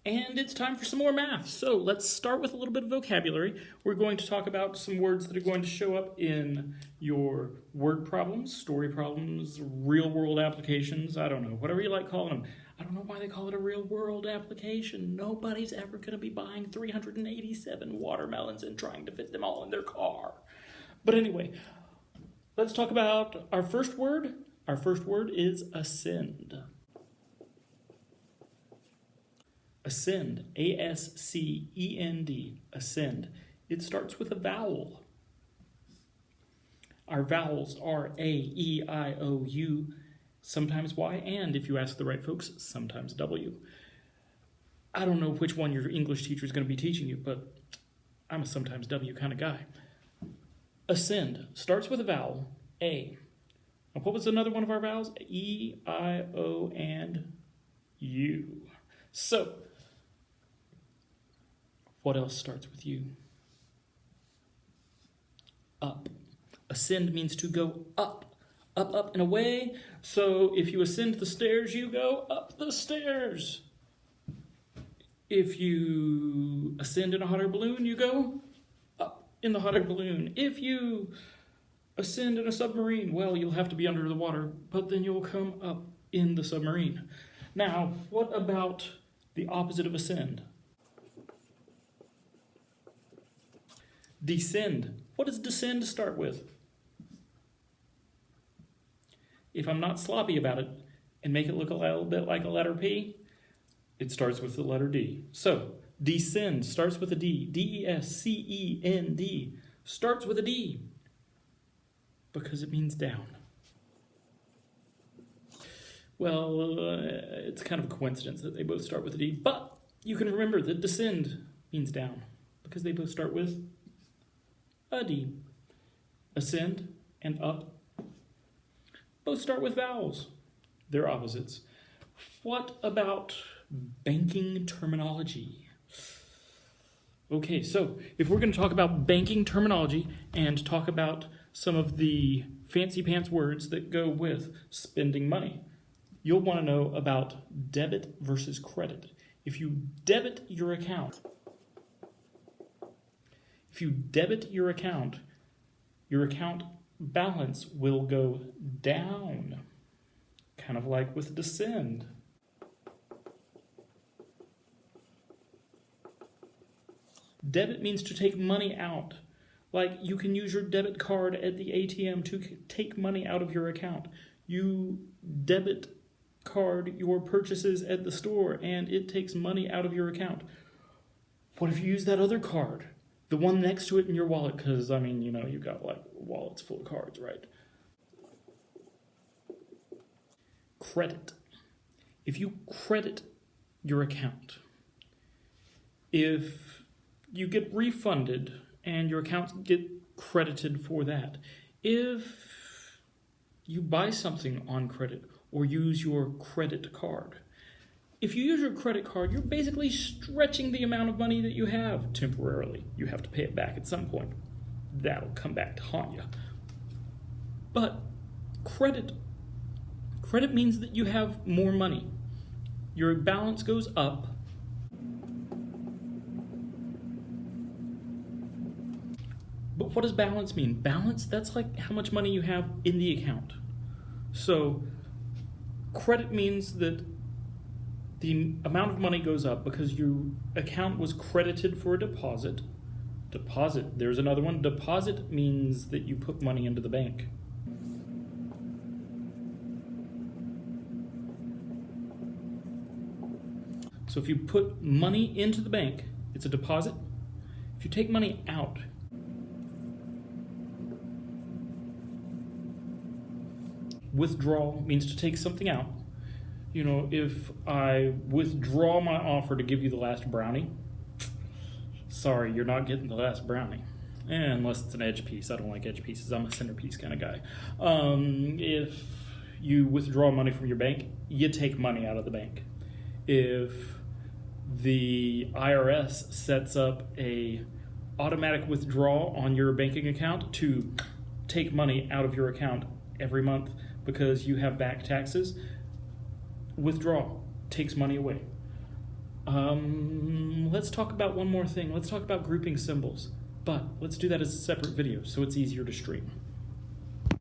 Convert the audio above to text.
And it's time for some more math. So let's start with a little bit of vocabulary. We're going to talk about some words that are going to show up in your word problems, story problems, real world applications. I don't know, whatever you like calling them. I don't know why they call it a real world application. Nobody's ever going to be buying 387 watermelons and trying to fit them all in their car. But anyway, let's talk about our first word. Our first word is ascend. Ascend, A-S-C-E-N-D, ascend. It starts with a vowel. Our vowels are A, E, I, O, U, sometimes Y, and if you ask the right folks, sometimes W. I don't know which one your English teacher is going to be teaching you, but I'm a sometimes W kind of guy. Ascend starts with a vowel, A. Now, what was another one of our vowels? E, I, O, and U. So, what else starts with U? Up. Ascend means to go up, up, up, and away. So if you ascend the stairs, you go up the stairs. If you ascend in a hot air balloon, you go up in the hot air balloon. If you ascend in a submarine, well, you'll have to be under the water, but then you'll come up in the submarine. Now, what about the opposite of ascend? Descend. What does descend start with? If I'm not sloppy about it and make it look a little bit like a letter P, it starts with the letter D. So, descend starts with a D. D-E-S-C-E-N-D starts with a D because it means down. Well, it's kind of a coincidence that they both start with a D, but you can remember that descend means down because they both start with a D. Ascend and up both start with vowels. They're opposites. What about banking terminology? Okay, so if we're going to talk about banking terminology and talk about some of the fancy pants words that go with spending money, you'll want to know about debit versus credit. If you debit your account, your account balance will go down, kind of like with descend. Debit means to take money out. Like you can use your debit card at the ATM to take money out of your account. You debit card your purchases at the store and it takes money out of your account. What if you use that other card? The one next to it in your wallet, because, I mean, you know, you've got, like, wallets full of cards, right? Credit. If you credit your account, if you get refunded and your accounts get credited for that, if you buy something on credit or use your credit card, if you use your credit card, you're basically stretching the amount of money that you have temporarily. You have to pay it back at some point. That'll come back to haunt you. But credit means that you have more money. Your balance goes up. But what does balance mean? Balance, that's like how much money you have in the account. So credit means that the amount of money goes up because your account was credited for a deposit. Deposit, there's another one. Deposit means that you put money into the bank. So if you put money into the bank, it's a deposit. If you take money out, withdrawal means to take something out. You know, if I withdraw my offer to give you the last brownie, sorry, you're not getting the last brownie. Unless it's an edge piece. I don't like edge pieces. I'm a centerpiece kind of guy. If you withdraw money from your bank, you take money out of the bank. If the IRS sets up a automatic withdrawal on your banking account to take money out of your account every month because you have back taxes, withdrawal takes money away. Let's talk about one more thing. Let's talk about grouping symbols. But let's do that as a separate video so it's easier to stream.